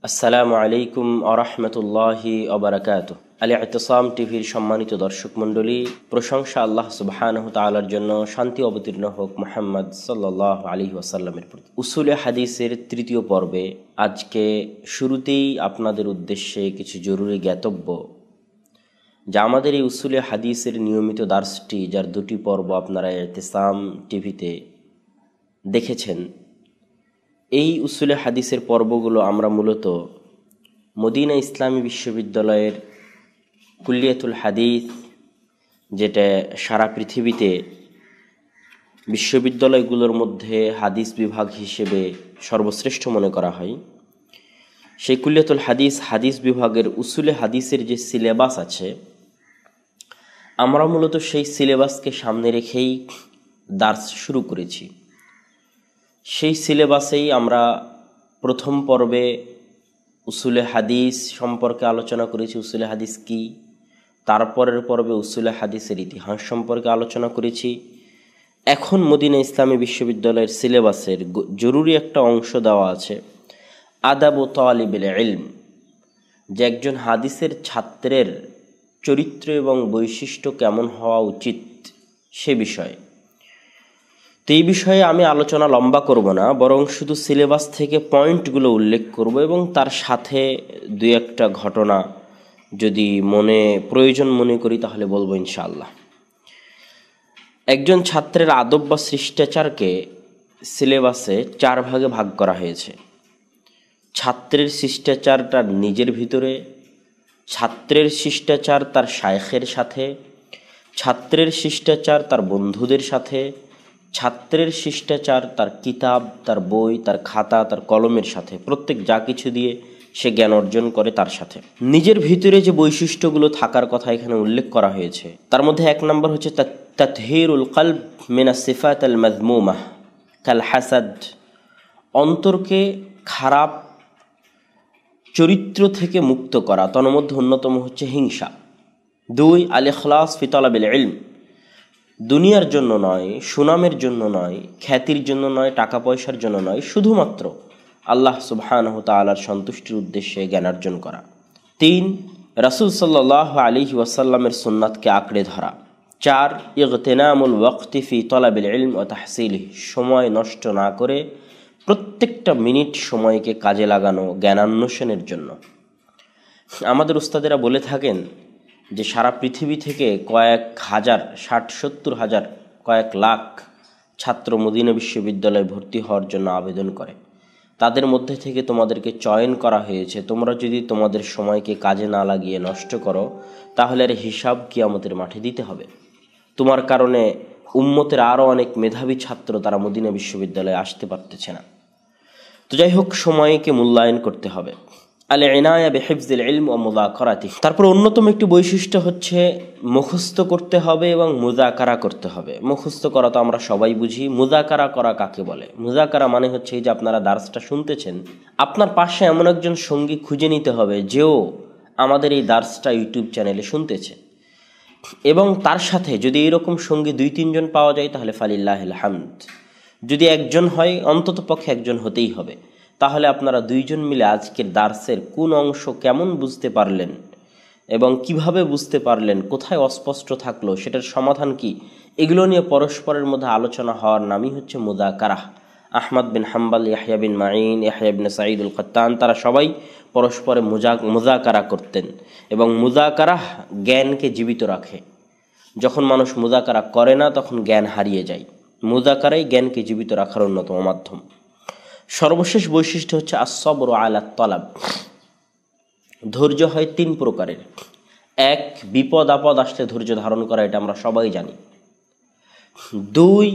আসসালামু আলাইকুম আরহামতুল্লাহি আবরাকাতুহ। আল ইতিসাম টিভির সম্মানিত দর্শক মণ্ডলী, প্রশংসা আল্লাহ সুবহানাহু তাআলার জন্য, শান্তি অবতীর্ণ হোক মুহাম্মদ সাল্লাল্লাহু আলাইহি ওয়াসাল্লামের প্রতি। উসুলে হাদিসের তৃতীয় পর্বে আজকে শুরুতেই আপনাদের উদ্দেশ্যে কিছু জরুরি জ্ঞাতব্য, যা আমাদের এই উসুলে হাদিসের নিয়মিত দার্সটি, যার দুটি পর্ব আপনারা ইতিসাম টিভিতে দেখেছেন। এই উসুলে হাদিসের পর্বগুলো আমরা মূলত মদিনা ইসলামী বিশ্ববিদ্যালয়ের কুল্লিয়াতুল হাদিস, যেটা সারা পৃথিবীতে বিশ্ববিদ্যালয়গুলোর মধ্যে হাদিস বিভাগ হিসেবে সর্বশ্রেষ্ঠ মনে করা হয়, সেই কুল্লিয়াতুল হাদিস বিভাগের উসুলে হাদিসের যে সিলেবাস আছে, আমরা মূলত সেই সিলেবাসকে সামনে রেখেই দার্স শুরু করেছি। সেই সিলেবাসেই আমরা প্রথম পর্বে উসুলে হাদিস সম্পর্কে আলোচনা করেছি, উসুলে হাদিস কি। তারপরের পর্বে উসুলে হাদিসের ইতিহাস সম্পর্কে আলোচনা করেছি। এখন মদিনা ইসলামী বিশ্ববিদ্যালয়ের সিলেবাসের জরুরি একটা অংশ দেওয়া আছে, আদাব ও তালিবুল ইলম, যে একজন হাদিসের ছাত্রের চরিত্র এবং বৈশিষ্ট্য কেমন হওয়া উচিত সে বিষয়ে। তো এই বিষয়ে আমি আলোচনা লম্বা করব না, বরং শুধু সিলেবাস থেকে পয়েন্টগুলো উল্লেখ করব এবং তার সাথে দুই একটা ঘটনা যদি প্রয়োজন মনে করি তাহলে বলবো ইনশাআল্লাহ। একজন ছাত্রের আদব বা শিষ্টাচারকে সিলেবাসে 4 ভাগে ভাগ করা হয়েছে। ছাত্রের শিষ্টাচার তার নিজের ভিতরে, ছাত্রের শিষ্টাচার তার শায়খের সাথে, ছাত্রের শিষ্টাচার তার বন্ধুদের সাথে, ছাত্রের শিষ্টাচার তার কিতাব, তার বই, তার খাতা, তার কলমের সাথে, প্রত্যেক যা কিছু দিয়ে সে জ্ঞান অর্জন করে তার সাথে। নিজের ভিতরে যে বৈশিষ্ট্যগুলো থাকার কথা এখানে উল্লেখ করা হয়েছে, তার মধ্যে 1 নম্বর হচ্ছে তাতহীরুল কলব মিনাস সিফাত আল মাযমুমাহ কাল হাসাদ, অন্তরকে খারাপ চরিত্র থেকে মুক্ত করা। তন্মধ্যে অন্যতম হচ্ছে হিংসা। 2 আল ইখলাস ফি তালাবিল ইলম, দুনিয়ার জন্য নয়, সুনামের জন্য নয়, খ্যাতির জন্য নয়, টাকা পয়সার জন্য নয়, শুধুমাত্র আল্লাহ সুবহানাহু তাআলার সন্তুষ্টির উদ্দেশ্যে জ্ঞান অর্জন করা। 3 রাসূল সাল্লাল্লাহু আলাইহি ওয়াসাল্লামের সুন্নাতকে আঁকড়ে ধরা। 4 ইগতিনামুল ওয়াক্তি ফি তালাবিল ইলম ওয়া তাহসিলিহি, সময় নষ্ট না করে প্রত্যেকটা মিনিট সময়কে কাজে লাগানো জ্ঞানান্বেষণের জন্য। আমাদের উস্তাদেরা বলে থাকেন যে সারা পৃথিবী থেকে কয়েক হাজার, 60-70 হাজার, কয়েক লাখ ছাত্র মদিনা বিশ্ববিদ্যালয়ে ভর্তি হওয়ার জন্য আবেদন করে। তাদের মধ্যে থেকে তোমাদেরকে চয়ন করা হয়েছে। তোমরা যদি তোমাদের সময়কে কাজে না লাগিয়ে নষ্ট করো, তাহলে এর হিসাব কিয়ামতের মাঠে দিতে হবে। তোমার কারণে উম্মতের আরও অনেক মেধাবী ছাত্র তারা মদিনা বিশ্ববিদ্যালয়ে আসতে পারতেছে না। তো যাই হোক, সময়কে মূল্যায়ন করতে হবে। আল ইনায়া বিহিফজিল ইলম ওয়া মুযাকারাতিহি, তারপর অন্যতম একটি বৈশিষ্ট্য হচ্ছে মুখস্থ করতে হবে এবং মুযাকারা করতে হবে। মুখস্থ করা তো আমরা সবাই বুঝি, মুযাকারা করা কাকে বলে? মুযাকারা মানে হচ্ছে এই যে আপনারা দার্সটা শুনতেছেন, আপনার পাশে এমন একজন সঙ্গী খুঁজে নিতে হবে যেও আমাদের এই দার্সটা ইউটিউব চ্যানেলে শুনতেছে, এবং তার সাথে যদি এরকম সঙ্গী 2-3 জন পাওয়া যায় তাহলে ফালিল্লাহিল হামদ। যদি একজন হয়, অন্তত পক্ষে একজন হতেই হবে। তাহলে আপনারা 2 জন মিলে আজকের দার্সের কোন অংশ কেমন বুঝতে পারলেন এবং কিভাবে বুঝতে পারলেন, কোথায় অস্পষ্ট থাকলো, সেটার সমাধান কি, এগুলো নিয়ে পরস্পরের মধ্যে আলোচনা হওয়ার নামই হচ্ছে মুযাকারাহ। আহমদ বিন হাম্বল, ইয়াহইয়া বিন মাঈন, ইয়াহইয়া ইবনে সাঈদুল কাত্তান, তারা সবাই পরস্পরে মুযাকারা করতেন, এবং মুযাকারাহ জ্ঞানকে জীবিত রাখে। যখন মানুষ মুযাকারা করে না তখন জ্ঞান হারিয়ে যায়। মুযাকারাই জ্ঞানকে জীবিত রাখার অন্যতম মাধ্যম। সর্বশেষ বৈশিষ্ট্য হচ্ছে আস-সবরু আলা তালাব, ধৈর্য হয় 3 প্রকারের। 1 বিপদ আপদ আসলে ধৈর্য ধারণ করা, এটা আমরা সবাই জানি। 2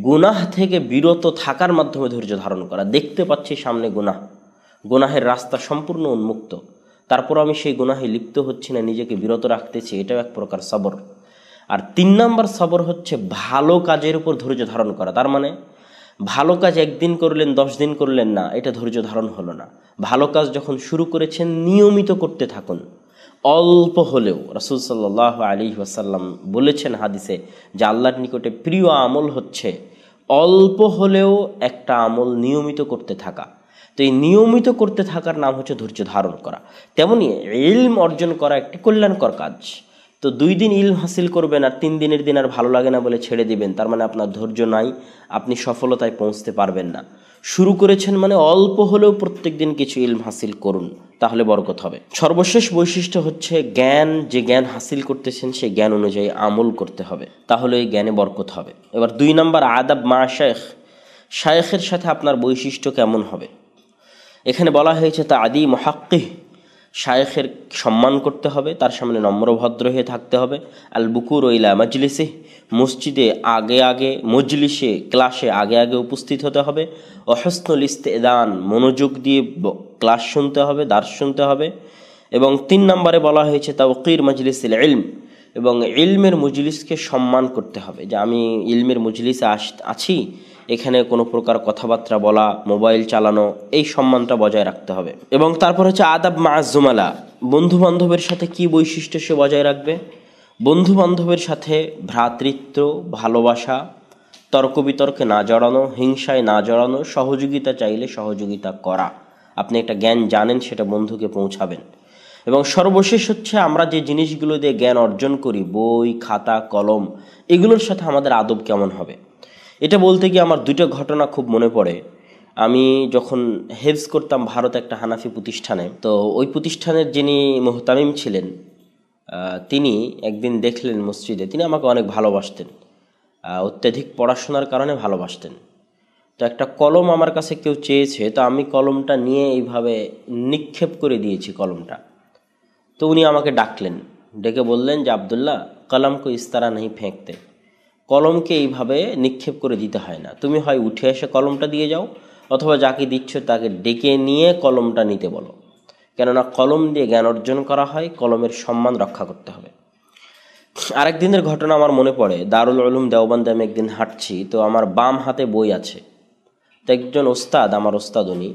গুনাহ থেকে বিরত থাকার মাধ্যমে ধৈর্য ধারণ করা। দেখতে পাচ্ছি সামনে গুনাহের রাস্তা সম্পূর্ণ উন্মুক্ত, তারপর আমি সেই গুনাহে লিপ্ত হচ্ছি না, নিজেকে বিরত রাখতেছি, এটাও এক প্রকার সবর। আর 3 নম্বর সবর হচ্ছে ভালো কাজের উপর ধৈর্য ধারণ করা। তার মানে ভালো কাজ 1 দিন করলেন, 10 দিন করলেন না, এটা ধৈর্য ধারণ হলো না। ভালো কাজ যখন শুরু করেছেন নিয়মিত করতে থাকুন, অল্প হলেও। রাসূল সাল্লাল্লাহু আলাইহি ওয়াসাল্লাম বলেছেন হাদিসে যে আল্লাহর নিকটে প্রিয় আমল হচ্ছে অল্প হলেও একটা আমল নিয়মিত করতে থাকা। তো এই নিয়মিত করতে থাকার নাম হচ্ছে ধৈর্য ধারণ করা। তেমনি ইলম অর্জন করা একটি কল্যাণকর কাজ। তো 2 দিন ইলম হাসিল করবেন আর 3 দিনের দিন আর ভালো লাগে না বলে ছেড়ে দিবেন, তার মানে আপনার ধৈর্য নাই, আপনি সফলতায় পৌঁছতে পারবেন না। শুরু করেছেন মানে অল্প হলেও প্রত্যেক দিন কিছু ইলম হাসিল করুন, তাহলে বরকত হবে। সর্বশেষ বৈশিষ্ট্য হচ্ছে জ্ঞান, যে জ্ঞান হাসিল করতেছেন সেই জ্ঞান অনুযায়ী আমল করতে হবে, তাহলে এই জ্ঞানে বরকত হবে। এবার 2 নম্বর আদাব মা শায়েখ, শায়েখের সাথে আপনার বৈশিষ্ট্য কেমন হবে। এখানে বলা হয়েছে তা আদি মুহাক্কিহ, শায়েখের সম্মান করতে হবে, তার সামনে নম্রভদ্র হয়ে থাকতে হবে। আল বুকুর ইলা মজলিসে, মসজিদে আগে আগে, মজলিসে ক্লাসে আগে আগে উপস্থিত হতে হবে। ও হুসনুল ইস্তেদান, মনোযোগ দিয়ে ক্লাস শুনতে হবে, দার্স শুনতে হবে। এবং 3 নম্বরে বলা হয়েছে তাওকির মজলিসিল ইলম, এবং ইলমের মজলিসকে সম্মান করতে হবে, যে আমি ইলমের মজলিসে আছি, এখানে কোনো প্রকার কথাবার্তা বলা, মোবাইল চালানো, এই সম্মানটা বজায় রাখতে হবে। এবং তারপর হচ্ছে আদাব মা জুমালা, বন্ধু বান্ধবের সাথে কি বৈশিষ্ট্য সে বজায় রাখবে। বন্ধু বান্ধবের সাথে ভ্রাতৃত্ব, ভালোবাসা, তর্ক বিতর্কে না জড়ানো, হিংসায় না জড়ানো, সহযোগিতা চাইলে সহযোগিতা করা। আপনি একটা জ্ঞান জানেন, সেটা বন্ধুকে পৌঁছাবেন। এবং সর্বশেষ হচ্ছে আমরা যে জিনিসগুলো দিয়ে জ্ঞান অর্জন করি, বই, খাতা, কলম, এগুলোর সাথে আমাদের আদব কেমন হবে। এটা বলতে গিয়ে আমার 2টা ঘটনা খুব মনে পড়ে। আমি যখন হেফজ করতাম ভারত একটা হানাফি প্রতিষ্ঠানে, তো ওই প্রতিষ্ঠানের যিনি মুহতামিম ছিলেন, তিনি একদিন দেখলেন মসজিদে, তিনি আমাকে অনেক ভালোবাসতেন, অত্যাধিক পড়াশোনার কারণে ভালোবাসতেন। তো একটা কলম আমার কাছে কেউ চেয়েছে, তো আমি কলমটা নিয়ে এইভাবে নিক্ষেপ করে দিয়েছি কলমটা। তো উনি আমাকে ডাকলেন, ডেকে বললেন যে আব্দুল্লাহ, কলম কো ইস তারা নেই ফেঁকতে, কলমকে এইভাবে নিক্ষেপ করে দিতে হয় না, তুমি হয় উঠে এসে কলমটা দিয়ে যাও, অথবা যাকে দিচ্ছ তাকে ডেকে নিয়ে কলমটা নিতে বলো, কেননা কলম দিয়ে জ্ঞান অর্জন করা হয়, কলমের সম্মান রক্ষা করতে হবে। আরেক দিনের ঘটনা আমার মনে পড়ে, দারুল উলুম দেওবন্দে আমি একদিন হাঁটছি, তো আমার বাম হাতে বই আছে। তো একজন ওস্তাদ, আমার ওস্তাদ উনি,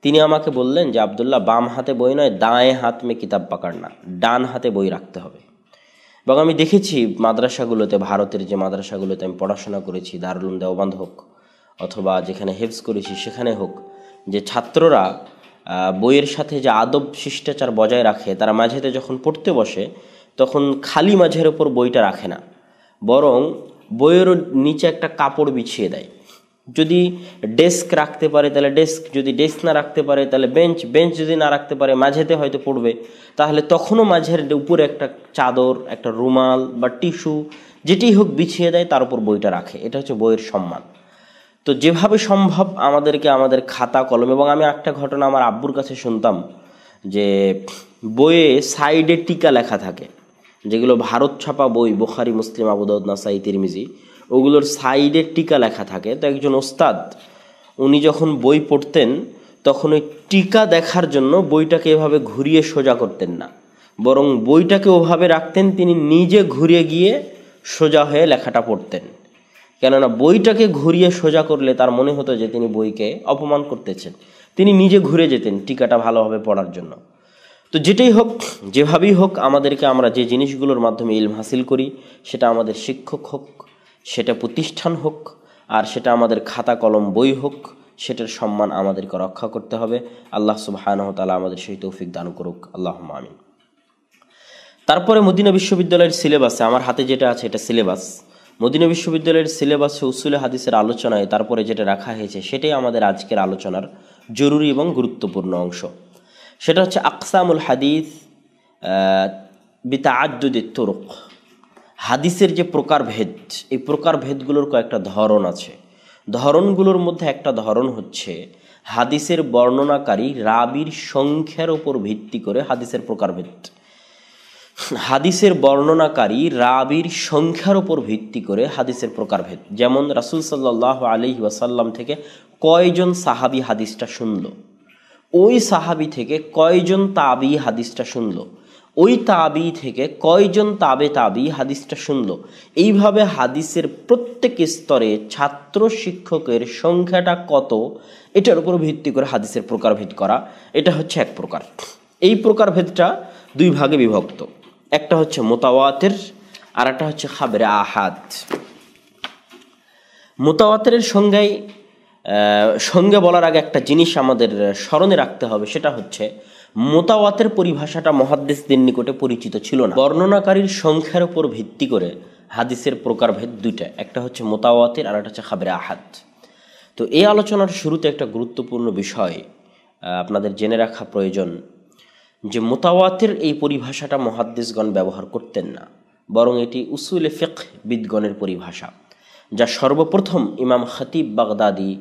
তিনি আমাকে বললেন যে আব্দুল্লাহ, বাম হাতে বই নয়, দায়েঁ হাত মে কিতাব পাকড়না, ডান হাতে বই রাখতে হবে। এবং আমি দেখেছি মাদ্রাসাগুলোতে, ভারতের যে মাদ্রাসাগুলোতে আমি পড়াশোনা করেছি, দারুল উলুম দেওবন্দ হোক অথবা যেখানে হেফজ করেছি সেখানে হোক, যে ছাত্ররা বইয়ের সাথে যে আদব শিষ্টাচার বজায় রাখে, তারা মাঝেতে যখন পড়তে বসে তখন খালি মাঝের ওপর বইটা রাখে না, বরং বইয়ের নিচে একটা কাপড় বিছিয়ে দেয়। যদি ডেস্ক রাখতে পারে তাহলে ডেস্ক, যদি ডেস্ক না রাখতে পারে তাহলে বেঞ্চ, বেঞ্চ যদি না রাখতে পারে মাঝেতে হয়তো পড়বে, তাহলে তখনও মাঝের উপরে একটা চাদর, একটা রুমাল বা টিস্যু, যেটি হোক বিছিয়ে দেয়, তার উপর বইটা রাখে। এটা হচ্ছে বইয়ের সম্মান। তো যেভাবে সম্ভব আমাদেরকে আমাদের খাতা কলম, এবং আমি একটা ঘটনা আমার আব্বুর কাছে শুনতাম, যে বইয়ে সাইডে টিকা লেখা থাকে, যেগুলো ভারত ছাপা বই, বুখারী, মুসলিম, আবু দাউদ, নাসাই, তিরমিজি, ওগুলোর সাইডে টিকা লেখা থাকে। তো একজন ওস্তাদ, উনি যখন বই পড়তেন তখন ওই টিকা দেখার জন্য বইটাকে এভাবে ঘুরিয়ে সোজা করতেন না, বরং বইটাকে ওভাবে রাখতেন, তিনি নিজে ঘুরে গিয়ে সোজা হয়ে লেখাটা পড়তেন। কেননা বইটাকে ঘুরিয়ে সোজা করলে তার মনে হতো যে তিনি বইকে অপমান করতেছেন, তিনি নিজে ঘুরে যেতেন টিকাটা ভালোভাবে পড়ার জন্য। তো যেটাই হোক, যেভাবেই হোক, আমাদেরকে আমরা যে জিনিসগুলোর মাধ্যমে ইলম হাসিল করি, সেটা আমাদের শিক্ষক হোক, সেটা প্রতিষ্ঠান হোক, আর সেটা আমাদের খাতা কলম বই হোক, সেটার সম্মান আমাদেরকে রক্ষা করতে হবে। আল্লাহ সুবহানাহু ওয়া তাআলা আমাদের সেই তৌফিক দান করুক, আল্লাহুম্মা আমিন। তারপরে মদিনা বিশ্ববিদ্যালয়ের সিলেবাসে, আমার হাতে যেটা আছে এটা সিলেবাস, মদিনা বিশ্ববিদ্যালয়ের সিলেবাসে উসুলে হাদিসের আলোচনায় তারপরে যেটা রাখা হয়েছে সেটাই আমাদের আজকের আলোচনার জরুরি এবং গুরুত্বপূর্ণ অংশ। সেটা হচ্ছে আকসামুল হাদিস বিতাআদ্দুদিত তুরুক, হাদিসের যে প্রকারভেদ, এই প্রকারভেদগুলোর কয়েকটা ধরন আছে। ধরনগুলোর মধ্যে একটা ধরন হচ্ছে হাদিসের বর্ণনাকারী রাবির সংখ্যার উপর ভিত্তি করে হাদিসের প্রকারভেদ। হাদিসের বর্ণনাকারী রাবির সংখ্যার উপর ভিত্তি করে হাদিসের প্রকারভেদ। যেমন রাসূল সাল্লাল্লাহু আলাইহি ওয়াসাল্লাম থেকে কয়জন সাহাবী হাদিসটা শুনল, ওই সাহাবী থেকে কয়জন তাবি হাদিসটা শুনল, ওই তাবি থেকে কয়জন তাবি হাদিসটা শুনল, এইভাবে হাদিসের প্রত্যেক স্তরে ছাত্র শিক্ষকের সংখ্যাটা কত, এটার উপর ভিত্তি করে হাদিসের প্রকারভেদ করা, এটা হচ্ছে এক প্রকার। এই প্রকারভেদটা 2 ভাগে বিভক্ত, একটা হচ্ছে মুতাওয়াতির আর একটা হচ্ছে খাবরে আহাদ। মুতাওয়াতিরের সংজ্ঞায় সঙ্গে বলার আগে একটা জিনিস আমাদের স্মরণে রাখতে হবে, সেটা হচ্ছে মুতাওয়াতের পরিভাষাটা মুহাদ্দিসদের নিকটে পরিচিত ছিল না। বর্ণনাকারীর সংখ্যার উপর ভিত্তি করে হাদিসের প্রকারভেদ দুইটা, একটা হচ্ছে মুতাওয়াতির আর একটা হচ্ছে খাবরে আহাদ। তো এই আলোচনার শুরুতে একটা গুরুত্বপূর্ণ বিষয় আপনাদের জেনে রাখা প্রয়োজন, যে মুতাওয়াতির এই পরিভাষাটা মুহাদ্দিসগণ ব্যবহার করতেন না, বরং এটি উসুলে ফিকহ বিদগণের পরিভাষা, যা সর্বপ্রথম ইমাম খতিব বাগদাদি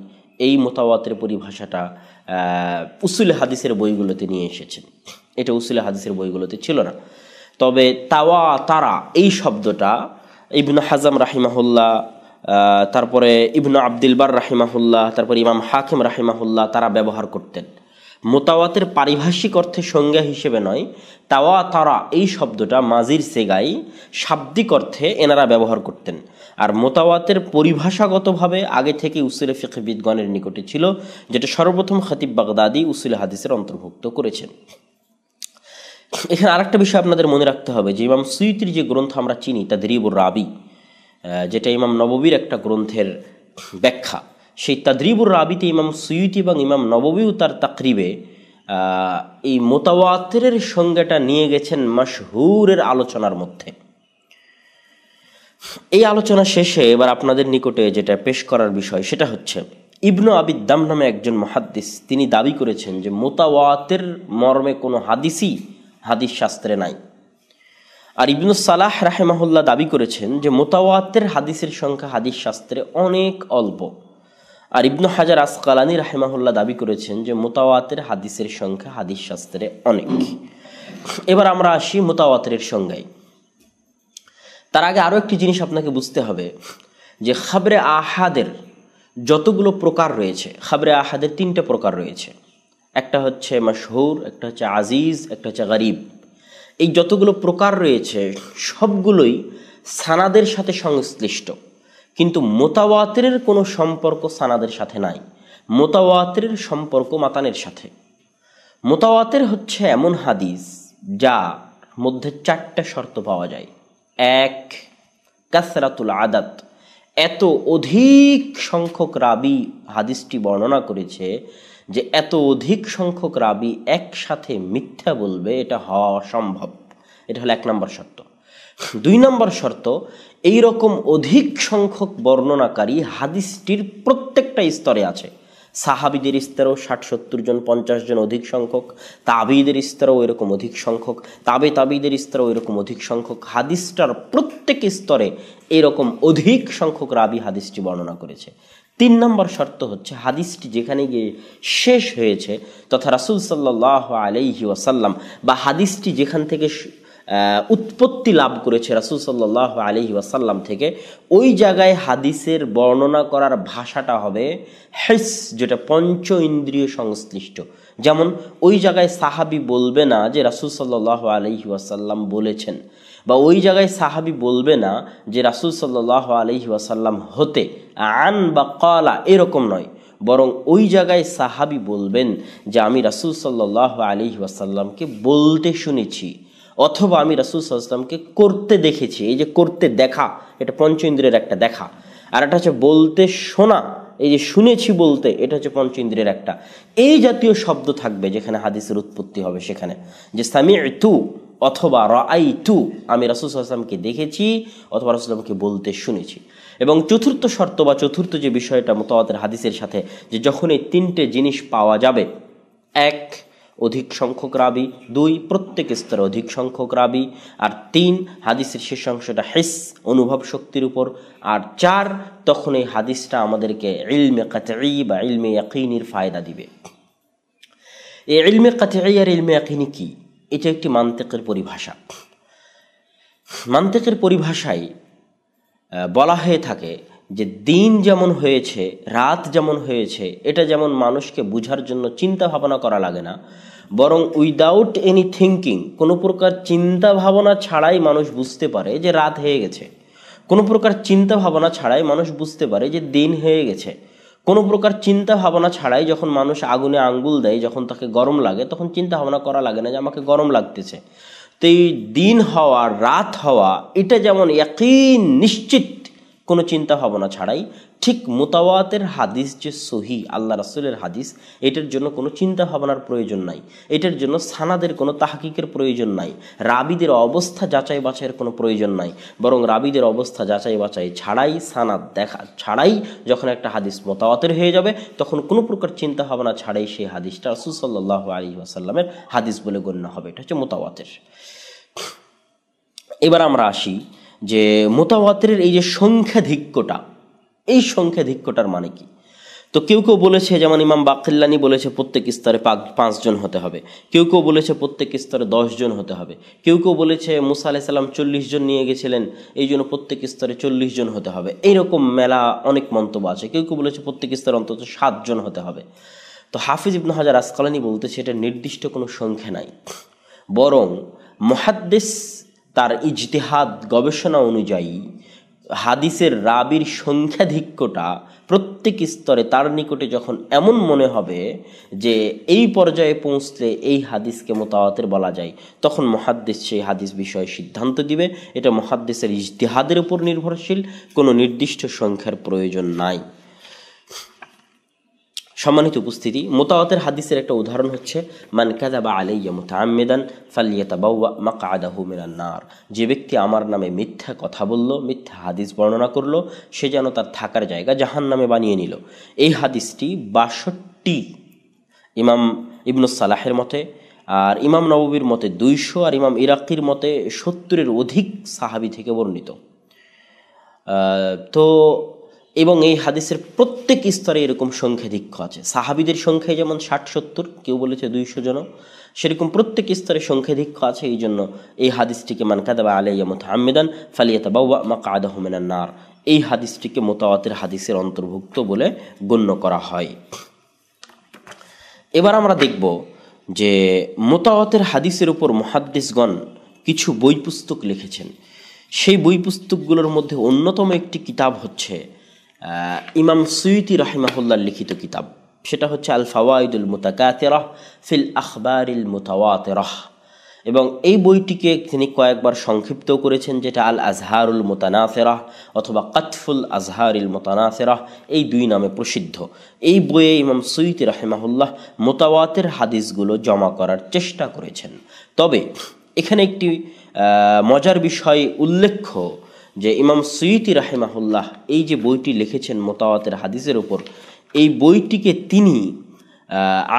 এই মুতাওয়াতির পরিভাষাটা উসুলে হাদিসের বইগুলোতে নিয়ে এসেছেন। এটা উসুলে হাদিসের বইগুলোতে ছিল না। তবে তাওয়াতারা এই শব্দটা ইবনু হাজাম রাহিমাহুল্লাহ, তারপরে ইবনু আব্দুল বার রাহিমাহুল্লাহ, তারপরে ইমাম হাকিম রাহিমাহুল্লাহ তারা ব্যবহার করতেন। মুতাওয়াতের পারিভাষিক অর্থে সংজ্ঞা হিসেবে নয়, তাওয়াতারা এই শব্দটা মাজির সেগাই শাব্দিক অর্থে এনারা ব্যবহার করতেন। আর মুতাওয়াতের পরিভাষাগতভাবে আগে থেকে উসুলে ফিকহবিদগণের নিকটে ছিল, যেটা সর্বপ্রথম খতিব বাগদাদি উসুলে হাদিসের অন্তর্ভুক্ত করেছেন। এখানে আরেকটা বিষয় আপনাদের মনে রাখতে হবে, যে ইমাম সুয়ুতির যে গ্রন্থ আমরা চিনি তাদরিবুর রাবি, যেটা ইমাম নববীর একটা গ্রন্থের ব্যাখ্যা, সেই তাদরিবুর রাবিতে ইমাম সুয়ুতি এবং ইমাম নববীও তার তাকরিবে এই মুতাওয়াতিরের সংজ্ঞাটা নিয়ে গেছেন মাশহুরের আলোচনার মধ্যে। এই আলোচনা শেষে এবার আপনাদের নিকটে যেটা পেশ করার বিষয়, সেটা হচ্ছে ইবনু আবিদ দাম নামে একজন মুহাদ্দিস, তিনি দাবি করেছেন যে মুতাওয়াতির মর্মে কোনো হাদিসই হাদিস শাস্ত্রে নাই। আর ইবনু সালাহ রাহিমাহুল্লাহ দাবি করেছেন যে মুতাওয়াতির হাদিসের সংখ্যা হাদিস শাস্ত্রে অনেক অল্প। আর ইবনু হাজার আসকালানি রাহিমাহুল্লাহ দাবি করেছেন যে মুতাওয়াতির হাদিসের সংখ্যা হাদিস শাস্ত্রে অনেক। এবার আমরা আসি মুতাওয়াতিরের সংজ্ঞায়। তার আগে আরও একটি জিনিস আপনাকে বুঝতে হবে, যে খাবরে আহাদের যতগুলো প্রকার রয়েছে, খাবরে আহাদের তিনটা প্রকার রয়েছে। একটা হচ্ছে মাশহুর, একটা হচ্ছে আজিজ, একটা হচ্ছে গরিব। এই যতগুলো প্রকার রয়েছে সবগুলোই সানাদের সাথে সংশ্লিষ্ট, কিন্তু মুতাওয়াতিরের কোনো সম্পর্ক সানাদের সাথে নাই। মুতাওয়াতিরের সম্পর্ক মাতানের সাথে। মুতাওয়াতির হচ্ছে এমন হাদিস যার মধ্যে চারটা শর্ত পাওয়া যায়। এক, কাসরাতুল আদাদ, এত অধিক সংখ্যক রাবি হাদিসটি বর্ণনা করেছে যে এত অধিক সংখ্যক রাবি একসাথে মিথ্যা বলবে, এটা হওয়া অসম্ভব। এটা হলো এক নম্বর শর্ত। দুই নম্বর শর্ত, এই রকম অধিক সংখ্যক বর্ণনাকারী হাদিসটির প্রত্যেকটা স্তরে আছে। সাহাবিদের স্তরেও 60-70 জন, 50 জন অধিক সংখ্যক, তাবিদের স্তরেও এরকম অধিক সংখ্যক, তাবিদের স্তরেও এরকম অধিক সংখ্যক। হাদিসটার প্রত্যেক স্তরে এরকম অধিক সংখ্যক রাবি হাদিসটি বর্ণনা করেছে। তিন নম্বর শর্ত হচ্ছে হাদিসটি যেখানে গিয়ে শেষ হয়েছে, তথা রাসূল সাল্লাল্লাহু আলাইহি ওয়াসাল্লাম, বা হাদিসটি যেখান থেকে উৎপত্তি লাভ করেছে রাসূল সাল্লাল্লাহু আলাইহি ওয়াসাল্লাম থেকে, ওই জায়গায় হাদিসের বর্ণনা করার ভাষাটা হবে হিস, যেটা পঞ্চ ইন্দ্রিয় সংশ্লিষ্ট। যেমন ওই জায়গায় সাহাবী বলবে না যে রাসূল সাল্লাল্লাহু আলাইহি ওয়াসাল্লাম বলেছেন, বা ওই জায়গায় সাহাবী বলবে না যে রাসূল সাল্লাল্লাহু আলাইহি ওয়াসাল্লাম হতে আন বা ক্বালা, এরকম নয়, বরং ওই জায়গায় সাহাবী বলবেন যে আমি রাসূল সাল্লাল্লাহু আলাইহি ওয়াসাল্লামকে বলতে শুনেছি, অথবা আমি রাসূল সাল্লাল্লাহু আলাইহি ওয়াসাল্লামকে করতে দেখেছি। এই যে করতে দেখা, এটা পঞ্চ ইন্দ্রিয়ের একটা দেখা। আর এটা হচ্ছে বলতে শোনা, এই যে শুনেছি বলতে, এটা হচ্ছে পঞ্চ ইন্দ্রিয়ের একটা। এই জাতীয় শব্দ থাকবে যেখানে হাদিসের উৎপত্তি হবে, সেখানে যে সামি'তু অথবা রাআইতু, আমি রাসূল সাল্লাল্লাহু আলাইহি ওয়াসাল্লামকে দেখেছি অথবা রাসূল সাল্লাল্লাহু আলাইহি ওয়াসাল্লামকে বলতে শুনেছি। এবং চতুর্থ শর্ত বা চতুর্থ যে বিষয়টা মুতাওয়াতির হাদিসের সাথে, যে যখন এই তিনটে জিনিস পাওয়া যাবে, এক, অধিক সংখ্যক রাবি, দুই, প্রত্যেক স্তরে অধিক সংখ্যক রাবি, আর তিন, হাদিসের শেষ অংশটা হিস, অনুভব শক্তির উপর, আর চার, তখন এই হাদিসটা আমাদেরকে ইলমে কাতঈ বা ইলমে ইয়াকিনের ফায়দা দিবে। এই ইলমে কাতঈ আর ইলমে ইয়াকিনি কি? এটা একটি মান্তিকের পরিভাষা। মান্তিকের পরিভাষায় বলা হয়ে থাকে যে দিন যেমন হয়েছে, রাত যেমন হয়েছে, এটা যেমন মানুষকে বুঝার জন্য চিন্তা ভাবনা করা লাগে না, বরং উইদাউট এনি থিঙ্কিং, কোনো প্রকার চিন্তা ভাবনা ছাড়াই মানুষ বুঝতে পারে যে রাত হয়ে গেছে। কোনো প্রকার চিন্তা ভাবনা ছাড়াই মানুষ বুঝতে পারে যে দিন হয়ে গেছে। কোনো প্রকার চিন্তা ভাবনা ছাড়াই যখন মানুষ আগুনে আঙ্গুল দেয়, যখন তাকে গরম লাগে, তখন চিন্তা ভাবনা করা লাগে না যে আমাকে গরম লাগতেছে। তো এই দিন হওয়া, রাত হওয়া, এটা যেমন ইয়াকিন নিশ্চিত কোনো চিন্তা ভাবনা ছাড়াই। ঠিক মুতাওয়াতের হাদিস যে সহি আল্লাহ রাসূলের হাদিস, এটার জন্য কোনো চিন্তা ভাবনার প্রয়োজন নাই, এটার জন্য সানাদের কোনো তাহকিকের প্রয়োজন নাই, রাবিদের অবস্থা যাচাই বাছাইয়ের কোনো প্রয়োজন নাই। বরং রাবিদের অবস্থা যাচাই বাছাই ছাড়াই, সানাদ দেখা ছাড়াই যখন একটা হাদিস মুতাওয়াতের হয়ে যাবে, তখন কোনো প্রকার চিন্তা ভাবনা ছাড়াই সেই হাদিসটা রাসূল সাল্লাল্লাহু আলাইহি ওয়াসাল্লামের হাদিস বলে গণ্য হবে। এটা হচ্ছে মুতাওয়াতের। এবার আমরা আসি যে মুতাওয়াতিরের এই যে সংখ্যাধিক্যটা, এই সংখ্যাধিক্যটার মানে কি। তো কেউ কেউ বলেছে, যেমন ইমাম বাকিল্লানি বলেছে প্রত্যেক স্তরে 5 জন হতে হবে, কেউ কেউ বলেছে প্রত্যেক স্তরে 10 জন হতে হবে, কেউ কেউ বলেছে মুসা আলাইহিস সালাম 40 জন নিয়ে গেছিলেন, এই জন্য প্রত্যেক স্তরে 40 জন হতে হবে। এইরকম মেলা অনেক মন্তব্য আছে। কেউ কেউ বলেছে প্রত্যেক স্তরে অন্তত 7 জন হতে হবে। তো হাফিজ ইবনে হাজার আসকালানি বলতেছে এটা নির্দিষ্ট কোনো সংখ্যা নাই, বরং মুহাদ্দিস তার ইজতিহাদ গবেষণা অনুযায়ী হাদিসের রাবির সংখ্যাধিক্যটা প্রত্যেক স্তরে তার নিকটে যখন এমন মনে হবে যে এই পর্যায়ে পৌঁছলে এই হাদিসকে মুতাওয়াতির বলা যায়, তখন মুহাদ্দিস সেই হাদিস বিষয়ে সিদ্ধান্ত দিবে। এটা মুহাদ্দিসের ইজতিহাদের উপর নির্ভরশীল, কোনো নির্দিষ্ট সংখ্যার প্রয়োজন নাই। সম্মানিত উপস্থিতি, মুতাওয়াতির হাদিসের একটা উদাহরণ হচ্ছে মান কাযাবা আলাইয়া মুতাআম্মিদান ফালইয়াতাবাওয়া মাকআদাহু মিনান নার। যে ব্যক্তি আমার নামে মিথ্যা কথা বলল, মিথ্যা হাদিস বর্ণনা করলো, সে যেন তার থাকার জায়গা জাহান্নামে বানিয়ে নিল। এই হাদিসটি 62, ইমাম ইবনুস সালাহের মতে, আর ইমাম নববীর মতে 200, আর ইমাম ইরাকির মতে 70-এর অধিক সাহাবী থেকে বর্ণিত। তো এবং এই হাদিসের প্রত্যেক স্তরে এরকম সংখ্যাধিক্য আছে। সাহাবীদের সংখ্যায় যেমন 60-70, কেউ বলেছে 200 জন, সেরকম প্রত্যেক স্তরে সংখ্যাধিক্য আছে। এই জন্য এই হাদিসটিকে মান কাযাবা আলাইয়া মুতাআম্মিদান ফালইয়াতাবাওয়া মাকআদাহু মিনান নার, এই হাদিসটিকে মুতাওয়াতির হাদিসের অন্তর্ভুক্ত বলে গণ্য করা হয়। এবার আমরা দেখব যে মুতাওয়াতির হাদিসের উপর মুহাদ্দিসগণ কিছু বই পুস্তক লিখেছেন। সেই বই পুস্তকগুলোর মধ্যে অন্যতম একটি কিতাব হচ্ছে ইমাম সুয়ুতি রাহিমাহুল্লাহর লিখিত কিতাব, সেটা হচ্ছে আল ফাওয়াইদুল মুতাকাতিরাহ ফিল আখবারিল মুতাওয়াতিরাহ। এবং এই বইটিকে তিনি কয়েকবার সংক্ষিপ্ত করেছেন, যেটা আল আজহারুল মুতানাসিরাহ অথবা কাতফুল আজহারিল মুতানাসিরাহ, এই 2 নামে প্রসিদ্ধ। এই বইয়ে ইমাম সুয়ুতি রাহিমাহুল্লাহ মুতাওয়াতির হাদিসগুলো জমা করার চেষ্টা করেছেন। তবে এখানে একটি মজার বিষয় উল্লেখ্য যে ইমাম সুয়ুতি রাহিমাহুল্লাহ এই যে বইটি লিখেছেন মুতাওয়াতির হাদিসের উপর, এই বইটিকে তিনি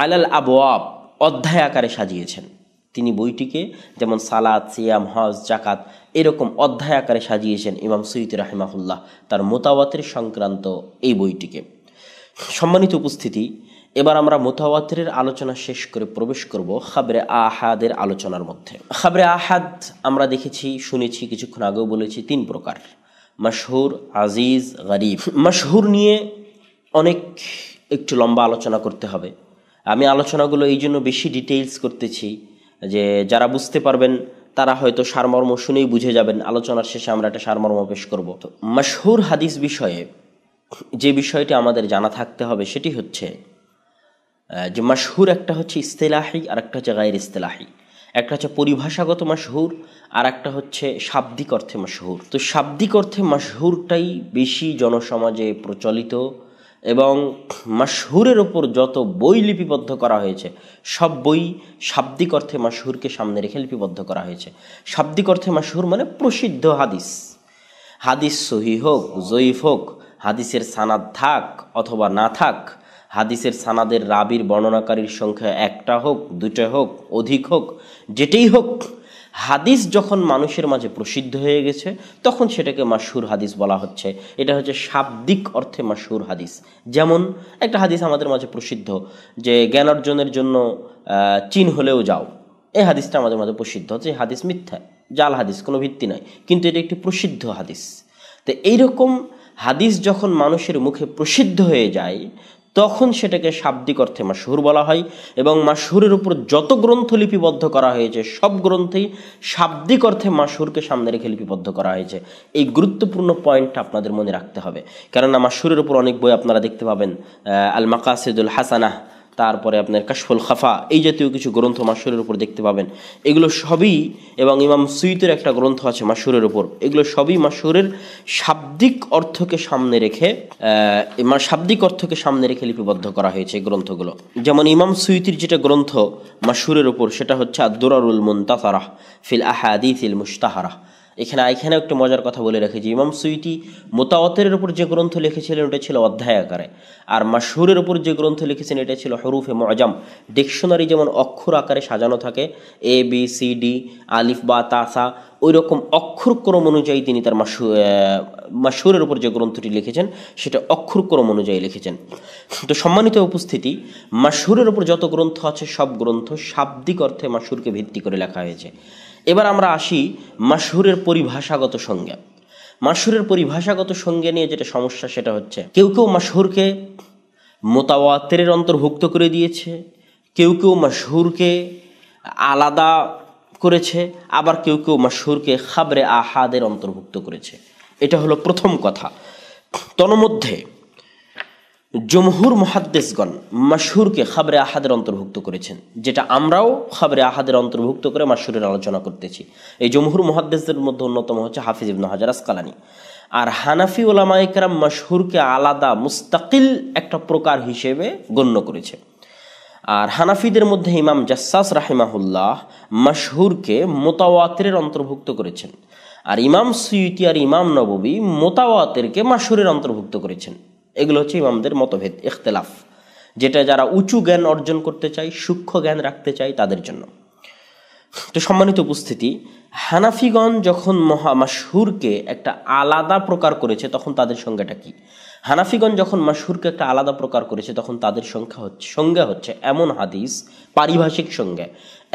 আলাল আবওয়াব অধ্যায় আকারে সাজিয়েছেন। তিনি বইটিকে যেমন সালাত, সিয়াম, হজ, জাকাত এরকম অধ্যায় আকারে সাজিয়েছেন ইমাম সুয়ুতি রাহিমাহুল্লাহ তার মুতাওয়াতির সংক্রান্ত এই বইটিকে। সম্মানিত উপস্থিতি, এবার আমরা মুতাওয়াতিরের আলোচনা শেষ করে প্রবেশ করব খাবরে আহাদের আলোচনার মধ্যে। খাবরে আহাদ আমরা দেখেছি, শুনেছি, কিছুক্ষণ আগেও বলেছি 3 প্রকার: মাশহুর, আজিজ, গরিব। মাশহুর নিয়ে একটু লম্বা আলোচনা করতে হবে। আমি আলোচনাগুলো এই জন্য বেশি ডিটেইলস করতেছি যে যারা বুঝতে পারবেন তারা হয়তো সারমর্ম শুনেই বুঝে যাবেন। আলোচনার শেষে আমরা একটা সারমর্ম পেশ করব। তো মাশহুর হাদিস বিষয়ে যে বিষয়টি আমাদের জানা থাকতে হবে সেটি হচ্ছে যে মাশহুর একটা হচ্ছে ইস্তিলাহি আর একটা হচ্ছে গায়র ইস্তিলাহি। একটা হচ্ছে পরিভাষাগত মাশহুর আর একটা হচ্ছে শাব্দিক অর্থে মাশহুর। তো শাব্দিক অর্থে মাশহুরটাই বেশি জনসমাজে প্রচলিত, এবং মাশহুরের ওপর যত বই লিপিবদ্ধ করা হয়েছে সব বই শাব্দিক অর্থে মাশহুরকে সামনে রেখে লিপিবদ্ধ করা হয়েছে। শাব্দিক অর্থে মাশহুর মানে প্রসিদ্ধ হাদিস। হাদিস সহিহ হোক, জয়ীফ হোক, হাদিসের সানাদ থাক অথবা না থাক, হাদিসের সানাদের রাবির বর্ণনাকারীর সংখ্যা 1টা হোক, 2টা হোক, অধিক হোক, যেটাই হোক, হাদিস যখন মানুষের মাঝে প্রসিদ্ধ হয়ে গেছে তখন সেটাকে মাশহুর হাদিস বলা হচ্ছে। এটা হচ্ছে শাব্দিক অর্থে মাশহুর হাদিস। যেমন একটা হাদিস আমাদের মাঝে প্রসিদ্ধ যে জ্ঞান অর্জনের জন্য চীন হলেও যাও, এই হাদিসটা আমাদের মাঝে প্রসিদ্ধ হচ্ছে। হাদিস মিথ্যা, জাল হাদিস, কোনো ভিত্তি নাই, কিন্তু এটা একটি প্রসিদ্ধ হাদিস। তো এইরকম হাদিস যখন মানুষের মুখে প্রসিদ্ধ হয়ে যায় তখন সেটাকে শাব্দিক অর্থে মাশহুর বলা হয়। এবং মাশহুরের উপর যত গ্রন্থ লিপিবদ্ধ করা হয়েছে সব গ্রন্থেই শাব্দিক অর্থে মাশহুরকে সামনে রেখে লিপিবদ্ধ করা হয়েছে। এই গুরুত্বপূর্ণ পয়েন্টটা আপনাদের মনে রাখতে হবে, কেননা মাশহুরের উপর অনেক বই আপনারা দেখতে পাবেন, আল মাকাসিদুল হাসানাহ, তারপরে আপনার কাশফুল খাফা, এই জাতীয় কিছু গ্রন্থ মাশহুরের উপর দেখতে পাবেন। এগুলো সবই, এবং ইমাম সুয়ুতির একটা গ্রন্থ আছে মাশহুরের উপর, এগুলো সবই মাশহুরের শাব্দিক অর্থকে সামনে রেখে লিপিবদ্ধ করা হয়েছে এই গ্রন্থগুলো। যেমন ইমাম সুয়ুতির যেটা গ্রন্থ মাশহুরের উপর, সেটা হচ্ছে আদ-দুরারুল মুনতাসারাহ ফিল আহাদিসিল মুশতাহারাহ। এখানে একটা মজার কথা বলে রাখি যে ইমাম সুয়ুতি মুতাওয়াতিরের উপর যে গ্রন্থ লিখেছিলেন ওটা ছিল অধ্যায় আকারে, আর মাশহুরের উপর যে গ্রন্থ লিখেছেন এটা ছিল হরুফে মুআজাম। ডিকশনারি যেমন অক্ষর আকারে সাজানো থাকে, এ বি সি ডি আলিফ বা তা সা, ওই রকম অক্ষরক্রম অনুযায়ী তিনি তার মাশহুরের উপর যে গ্রন্থটি লিখেছেন সেটা অক্ষরক্রম অনুযায়ী লিখেছেন। তো সম্মানিত উপস্থিতি, মাশহুরের উপর যত গ্রন্থ আছে সব গ্রন্থ শাব্দিক অর্থে মাশহুরকে ভিত্তি করে লেখা হয়েছে। এবার আমরা আসি মাশহুরের পরিভাষাগত সংজ্ঞা। মাশহুরের পরিভাষাগত সংজ্ঞা নিয়ে যেটা সমস্যা সেটা হচ্ছে কেউ মাশহুরকে মুতাওয়াতিরের অন্তর্ভুক্ত করে দিয়েছে, কেউ মাশহুরকে আলাদা করেছে, আবার কেউ মাশহুরকে খাবরে আহাদের অন্তর্ভুক্ত করেছে। এটা হলো প্রথম কথা। তন্মধ্যে জমহুর মুহাদ্দিসগণ মাশহুরকে খাবরে আহাদের অন্তর্ভুক্ত করেছেন, যেটা আমরাও খাবরে আহাদের অন্তর্ভুক্ত করে মাশহুরের আলোচনা করতেছি। এই জমহুর মুহাদ্দিসদের মধ্যে অন্যতম হচ্ছে হাফিজ ইবনে হাজার আসকালানী। আর হানাফি উলামায়ে কেরাম মাশহুরকে আলাদা মুস্তাকিল একটা প্রকার হিসেবে গণ্য করেছে। আর হানাফিদের মধ্যে ইমাম জাসসাস রাহিমাহুল্লাহ মাশহুরকে মুতাওয়াতিরের অন্তর্ভুক্ত করেছেন, আর ইমাম সুয়ুতি আর ইমাম নববী মুতাওয়াতিরকে মাশহুরের অন্তর্ভুক্ত করেছেন। এগুলো হচ্ছে ইমামদের মতভেদ, ইখতিলাফ, যেটা যারা উঁচু জ্ঞান অর্জন করতে চায়, সূক্ষ্ম জ্ঞান রাখতে চায় তাদের জন্য। তো সম্মানিত উপস্থিতি, হানাফিগণ যখন মাশহুরকে একটা আলাদা প্রকার করেছে তখন তাদের সংজ্ঞাটা কি? হানাফিগণ যখন মাশহুরকে একটা আলাদা প্রকার করেছে তখন তাদের সংজ্ঞা হচ্ছে এমন হাদিস, পারিভাষিক সংজ্ঞা,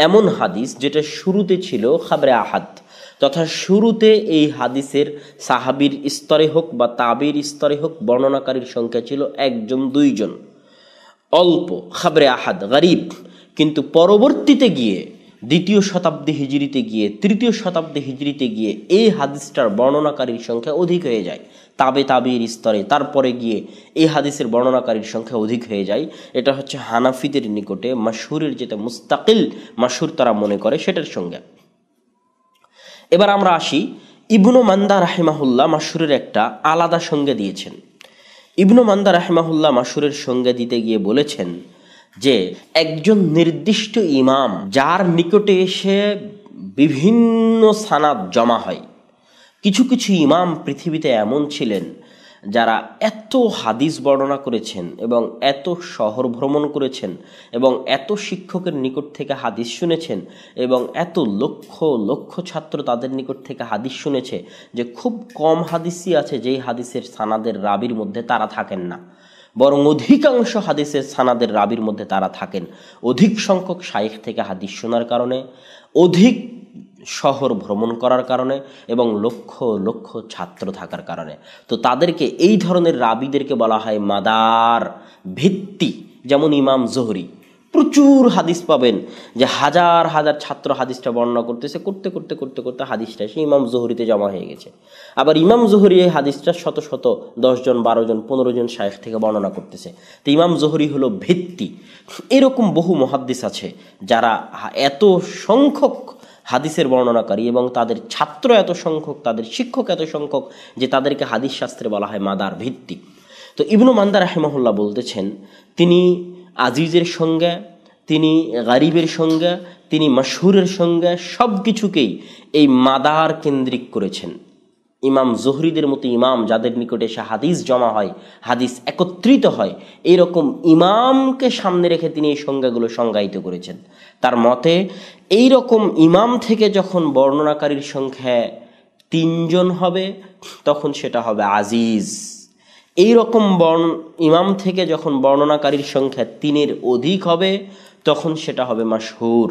এমন হাদিস যেটা শুরুতে ছিল খাবরে আহাদ, তথা শুরুতে এই হাদিসের সাহাবীর স্তরে হোক বা তাবির স্তরে হোক বর্ণনাকারীর সংখ্যা ছিল 1 2 জন, অল্প, খাবরে আহাদ, গরিব। কিন্তু পরবর্তীতে গিয়ে 2য় শতাব্দী হিজরিতে গিয়ে 3য় শতাব্দী হিজরিতে গিয়ে এই হাদিসটার বর্ণনাকারীর সংখ্যা অধিক হয়ে যায় তাবির স্তরে। তারপরে গিয়ে এই হাদিসের বর্ণনাকারীর সংখ্যা অধিক হয়ে যায়। এটা হচ্ছে হানাফিদের নিকটে মাশহুরের যেটা মুস্তাকিল মাশহুর তারা মনে করে সেটার সংজ্ঞা। এবার আমরা আসি, ইবনু মান্দা রাহিমাহুল্লাহ মাশহুরের একটা আলাদা সংজ্ঞা দিয়েছেন। ইবনু মান্দা রাহিমাহুল্লাহ মাশহুরের সংজ্ঞা দিতে গিয়ে বলেছেন যে একজন নির্দিষ্ট ইমাম যার নিকটে এসে বিভিন্ন সানাদ জমা হয়। কিছু ইমাম পৃথিবীতে এমন ছিলেন যারা এত হাদিস বর্ণনা করেছেন এবং এত শহর ভ্রমণ করেছেন এবং এত শিক্ষকের নিকট থেকে হাদিস শুনেছেন এবং এত লক্ষ ছাত্র তাদের নিকট থেকে হাদিস শুনেছে যে খুব কম হাদিসই আছে যেই হাদিসের সানাদের রাবির মধ্যে তারা থাকেন না, বরং অধিকাংশ হাদিসের সানাদের রাবির মধ্যে তারা থাকেন। অধিক সংখ্যক শাইখ থেকে হাদিস শোনার কারণে, অধিক শহর ভ্রমণ করার কারণে এবং লক্ষ ছাত্র থাকার কারণে। তো তাদেরকে, এই ধরনের রাবিদেরকে বলা হয় মাদার, ভিত্তি। যেমন ইমাম জোহরি, প্রচুর হাদিস পাবেন যে হাজার ছাত্র হাদিসটা বর্ণনা করতেছে, করতে হাদিসটা এসে ইমাম জোহরিতে জমা হয়ে গেছে। আবার ইমাম জোহরি এই হাদিসটা শত 10 জন 12 জন 15 জন শাইখ থেকে বর্ণনা করতেছে। তো ইমাম জোহরি হলো ভিত্তি। এরকম বহু মুহাদ্দিস আছে যারা এত সংখ্যক হাদিসের বর্ণনাকারী এবং তাদের ছাত্র এত সংখ্যক, তাদের শিক্ষক এত সংখ্যক যে তাদেরকে হাদিস শাস্ত্রে বলা হয় মাদার, ভিত্তি। তো ইবনু মান্দা রাহিমাহুল্লাহ বলতেছেন তিনি আজিজের সংজ্ঞা, তিনি গারিবের সংজ্ঞা, তিনি মাশহুরের সংজ্ঞা সব কিছুকেই এই মাদার কেন্দ্রিক করেছেন। ইমাম জোহরিদের মতো ইমাম যাদের নিকটে এসে হাদিস জমা হয়, হাদিস একত্রিত হয়, এইরকম ইমামকে সামনে রেখে তিনি এই সংজ্ঞাগুলো সংজ্ঞায়িত করেছেন। তার মতে এই রকম ইমাম থেকে যখন বর্ণনাকারীর সংখ্যা 3 জন হবে তখন সেটা হবে আজিজ। এই রকম ইমাম থেকে যখন বর্ণনাকারীর সংখ্যা 3-এর অধিক হবে তখন সেটা হবে মাশহুর,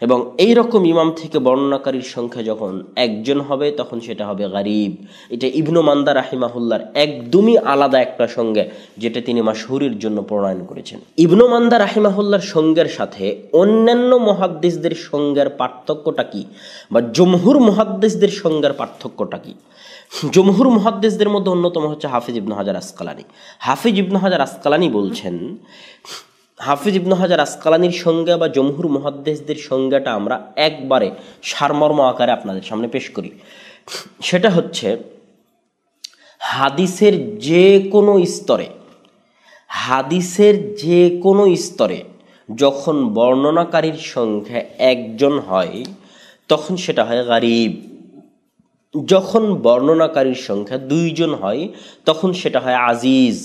এবং এই রকম ইমাম থেকে বর্ণনাকারীর সংখ্যা যখন 1 জন হবে তখন সেটা হবে গরিব। এটা ইবনু মান্দা রাহিমাহুল্লাহর একদমই আলাদা একটা সংজ্ঞা যেটা তিনি মাশহুরের জন্য প্রণয়ন করেছেন। ইবনু মান্দা রাহিমাহুল্লাহর সংজ্ঞার সাথে অন্যান্য মুহাদ্দিসদের সংজ্ঞার পার্থক্যটা কি, বা জমহুর মুহাদ্দিসদের সংজ্ঞার পার্থক্যটা কি? জমহুর মুহাদ্দিসদের মধ্যে অন্যতম হচ্ছে হাফিজ ইবনে হাজার আসকালানী। হাফিজ ইবনে হাজার আসকালানী বলছেন হাফিজ ইবনে হাজার আসকালানির সংজ্ঞা বা জমহুর মুহাদ্দিসদের সংজ্ঞাটা আমরা একবারে সারমর্ম আকারে আপনাদের সামনে পেশ করি। সেটা হচ্ছে হাদিসের যে কোনো স্তরে, হাদিসের যে কোনো স্তরে যখন বর্ণনাকারীর সংখ্যা একজন হয় তখন সেটা হয় গারিব। যখন বর্ণনাকারীর সংখ্যা দুইজন হয় তখন সেটা হয় আজিজ।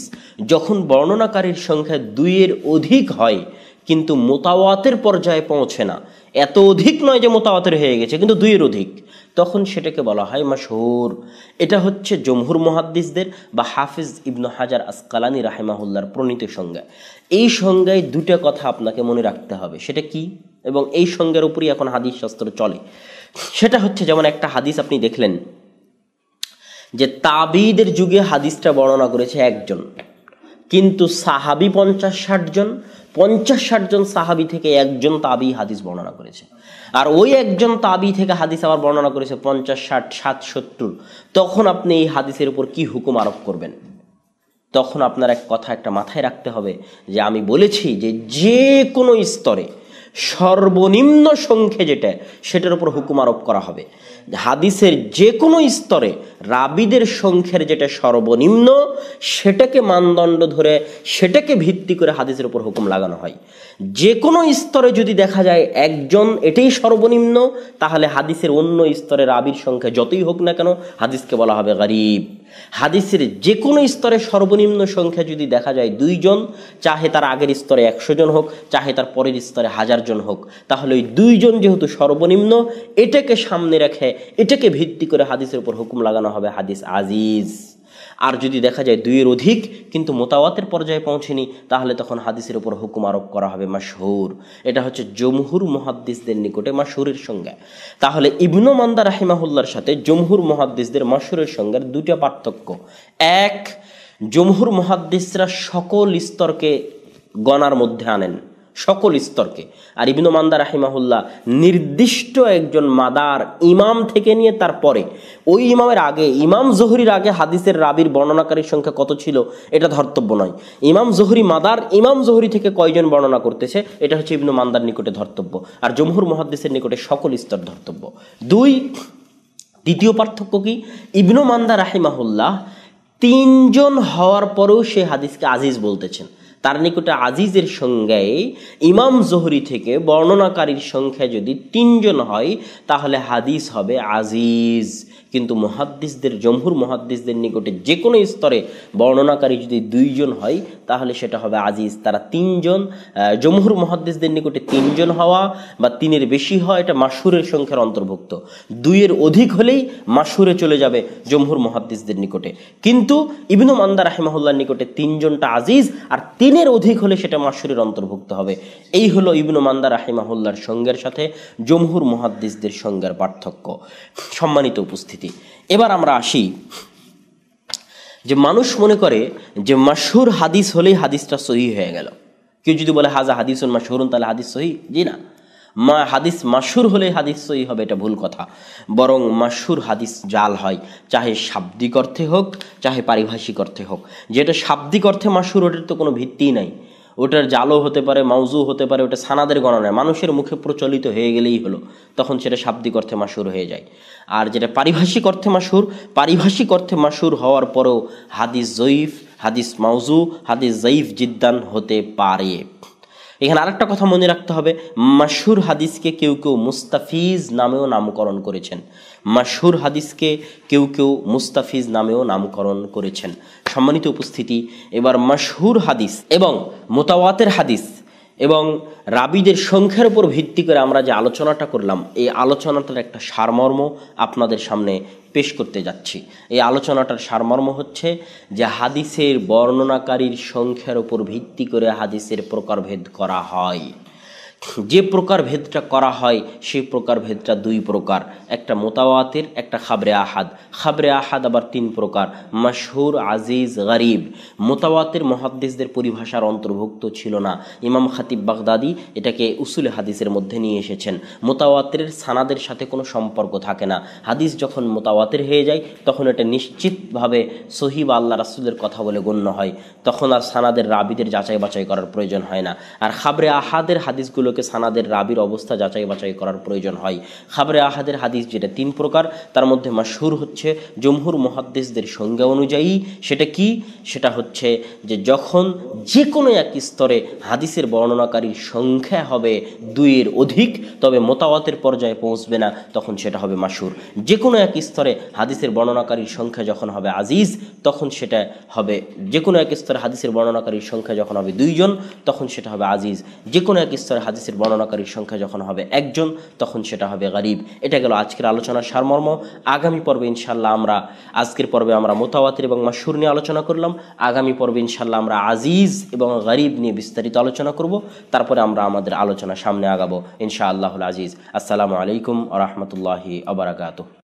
যখন বর্ণনাকারীর সংখ্যা দুইয়ের অধিক হয় কিন্তু মোতাওয়াতের পর্যায়ে পৌঁছে না, এত অধিক নয় যে মোতাওয়াতের হয়ে গেছে কিন্তু দুইয়ের অধিক, তখন সেটাকে বলা হয় মাশহুর। এটা হচ্ছে জমহুর মুহাদ্দিসদের বা হাফিজ ইবনে হাজার আসকালানি রাহিমাহুল্লাহর প্রণীত সংজ্ঞা। এই সংজ্ঞায় দুটো কথা আপনাকে মনে রাখতে হবে। সেটা কি এবং এই সংজ্ঞার উপরই এখন হাদিস শাস্ত্র চলে। সেটা হচ্ছে যেমন একটা হাদিস আপনি দেখলেন যে তাবিদের যুগে হাদিসটা বর্ণনা করেছে একজন, কিন্তু সাহাবি 50-60 জন, 50-60 জন সাহাবি থেকে একজন তাবি হাদিস বর্ণনা করেছে। আর ওই একজন তাবি থেকে হাদিস আবার বর্ণনা করেছে 50, 60, 60, 70। তখন আপনি এই হাদিসের উপর কি হুকুম আরোপ করবেন? তখন আপনার এক কথা একটা মাথায় রাখতে হবে যে আমি বলেছি যে যে কোনো স্তরে সর্বনিম্ন সংখ্যা যেটা সেটার উপর হুকুম আরোপ করা হবে। হাদিসের যে কোনো স্তরে রাবিদের সংখ্যার যেটা সর্বনিম্ন সেটাকে মানদণ্ড ধরে সেটাকে ভিত্তি করে হাদিসের উপর হুকুম লাগানো হয়। যে কোনো স্তরে যদি দেখা যায় একজন এটাই সর্বনিম্ন, তাহলে হাদিসের অন্য স্তরে রাবির সংখ্যা যতই হোক না কেন হাদিসকে বলা হবে গরীব। হাদিসের যে কোনো স্তরে সর্বনিম্ন সংখ্যা যদি দেখা যায় দুইজন, চাহে তার আগের স্তরে 100 জন হোক, চাহে তার পরের স্তরে 1000 জন হোক, তাহলে ওই দুইজন যেহেতু সর্বনিম্ন, এটাকে সামনে রেখে এটাকে ভিত্তি করে হাদিসের উপর হুকুম লাগানো হবে হাদিস আজিজ। আর যদি দেখা যায় দুইয়ের অধিক কিন্তু মোতাওয়াতের পর্যায়ে পৌঁছেনি, তাহলে তখন হাদিসের উপর হুকুম আরোপ করা হবে মাশহুর। এটা হচ্ছে জমহুর মুহাদ্দিসদের নিকটে মাশহুরের সংজ্ঞা। তাহলে ইবনু মান্দা রাহিমাহুল্লাহর সাথে জমহুর মুহাদ্দিসদের মাশহুরের সংজ্ঞার দুটো পার্থক্য। এক, জমহুর মুহাদ্দিসরা সকল স্তরকে গণার মধ্যে আনেন, সকল স্তরকে। আর ইবনু মান্দা রাহিমাহুল্লাহ নির্দিষ্ট একজন মাদার ইমাম থেকে নিয়ে তারপরে ওই ইমামের আগে, ইমাম জোহরির আগে হাদিসের রাবির বর্ণনাকারীর সংখ্যা কত ছিল এটা ধর্তব্য নয়। ইমাম জোহরি মাদার, ইমাম জোহরি থেকে কয়জন বর্ণনা করতেছে এটা হচ্ছে ইবনু মান্দার নিকটে ধর্তব্য। আর জমহুর মুহাদ্দিসের নিকটে সকল স্তর ধর্তব্য। দুই, দ্বিতীয় পার্থক্য কি? ইবনু মান্দা রাহিমাহুল্লাহ 3 জন হওয়ার পরেও সে হাদিসকে আজিজ বলতেছেন। তার নিকটে আজিজের সংজ্ঞায় ইমাম জোহরি থেকে বর্ণনাকারীর সংখ্যা যদি 3 জন হয় তাহলে হাদিস হবে আজিজ। কিন্তু মুহাদ্দিসদের, জমহুর মুহাদ্দিসদের নিকটে যে কোনো স্তরে বর্ণনাকারী যদি 2 জন হয় তাহলে সেটা হবে আজিজ। তারা 3 জন, জমহুর মুহাদ্দিসদের নিকটে 3 জন হওয়া বা 3-এর বেশি হওয়া এটা মাশহুরের সংখ্যার অন্তর্ভুক্ত। 2-এর অধিক হলেই মাশহুরে চলে যাবে জমহুর মুহাদ্দিসদের নিকটে। কিন্তু ইবনু মান্দা রাহিমাহুল্লাহর নিকটে 3 জনটা আজিজ, আর 3-এর অধিক হলে সেটা মাশহুরের অন্তর্ভুক্ত হবে। এই হলো ইবনু মান্দা রাহিমাহুল্লাহর সংজ্ঞার সাথে জমহুর মুহাদ্দিসদের সংজ্ঞার পার্থক্য। সম্মানিত উপস্থিতি, এবার আমরা আসি যে মানুষ মনে করে যে মাশহুর হাদিস হলেই হাদিসটা সহিহ হয়ে গেল। কেউ যদি বলে হাজা হাদিসুন মাশহুরুন তাহলে হাদিস সহিহ, জি না, হাদিস মাশহুর হলে হাদিস সহিহ হবে এটা ভুল কথা। বরং মাশহুর হাদিস জাল হয়, চাহে শাব্দিক অর্থে হোক চাহে পারিভাষিক অর্থে হোক। যেটা শাব্দিক অর্থে মাশহুর ওটার তো কোনো ভিত্তিই নাই, ওটার জালও হতে পারে, মাউজু হতে পারে, ওটা সানাদের গণনায় মানুষের মুখে প্রচলিত হয়ে গেলেই হলো, তখন সেটা শাব্দিক অর্থে মাশহুর হয়ে যায়। আর যেটা পারিভাষিক অর্থে মাশহুর, পারিভাষিক অর্থে মাশহুর হওয়ার পরেও হাদিস জয়ীফ, হাদিস মাউজু, হাদিস জয়ীফ জিদ্দান হতে পারে। এখানে আরেকটা কথা মনে রাখতে হবে, মাশহুর হাদিসকে কেউ কেউ মুস্তাফিজ নামেও নামকরণ করেছেন। মাশহুর হাদিসকে কেউ কেউ মুস্তাফিজ নামেও নামকরণ করেছেন। সম্মানিত উপস্থিতি, এবার মাশহুর হাদিস এবং মুতাওয়াতের হাদিস এবং রাবিদের সংখ্যার উপর ভিত্তি করে আমরা যে আলোচনাটা করলাম, এই আলোচনাটার একটা সারমর্ম আপনাদের সামনে পেশ করতে যাচ্ছি। এই আলোচনাটার সারমর্ম হচ্ছে যে হাদিসের বর্ণনাকারীর সংখ্যার উপর ভিত্তি করে হাদিসের প্রকারভেদ করা হয়। যে প্রকার ভেদটা করা হয় সেই প্রকার ভেদটা দুই প্রকার, একটা মোতাওয়াতির, একটা খাবরে আহাদ। খাবরে আহাদ আবার তিন প্রকার, মাশহুর, আজিজ, গরিব। মোতাওয়াতির মুহাদ্দিসদের পরিভাষার অন্তর্ভুক্ত ছিল না। ইমাম খাতিব বাগদাদি এটাকে উসুলে হাদিসের মধ্যে নিয়ে এসেছেন। মোতাওয়াতিরের সানাদের সাথে কোনো সম্পর্ক থাকে না। হাদিস যখন মোতাওয়াতির হয়ে যায় তখন এটা নিশ্চিতভাবে সহি বা আল্লাহ রাসূলের কথা বলে গণ্য হয়, তখন আর সানাদের রাবিদের যাচাই বাছাই করার প্রয়োজন হয় না। আর খাবরে আহাদের হাদিসগুলোকে সানাদের রাবির অবস্থা যাচাই বাছাই করার প্রয়োজন হয়। খাবরে আহাদের হাদিস যেটা তিন প্রকার, তার মধ্যে মাশহুর হচ্ছে জমহুর মুহাদ্দিসদের সংজ্ঞা অনুযায়ী, সেটা কি? সেটা হচ্ছে যে যখন যে কোনো এক স্তরে হাদিসের বর্ণনাকারীর সংখ্যা হবে দুইয়ের অধিক, তবে মোতাওয়াতের পর্যায়ে পৌঁছবে না, তখন সেটা হবে মাশহুর। যে কোনো এক স্তরে হাদিসের বর্ণনাকারীর সংখ্যা যখন হবে আজিজ, তখন সেটা হবে, যে কোনো এক স্তরে হাদিসের বর্ণনাকারীর সংখ্যা যখন হবে দুইজন, তখন সেটা হবে আজিজ। যে কোনো এক স্তরে হাদিসের বর্ণনাকারীর সংখ্যা যখন হবে একজন, তখন সেটা হবে গরিব। এটা গেল আজকের আলোচনার সারমর্ম। আগামী পর্বে ইনশাল্লাহ আমরা, আজকের পর্বে আমরা মুতাওয়াতির এবং মাশহুর নিয়ে আলোচনা করলাম, আগামী পর্বে ইনশাল্লাহ আমরা আজিজ এবং গরিব নিয়ে বিস্তারিত আলোচনা করব। তারপরে আমরা আমাদের আলোচনা সামনে আগাবো ইনশাআল্লাহুল আজিজ। আসসালামু আলাইকুম ওয়া রাহমাতুল্লাহি ওয়া বারাকাতুহু।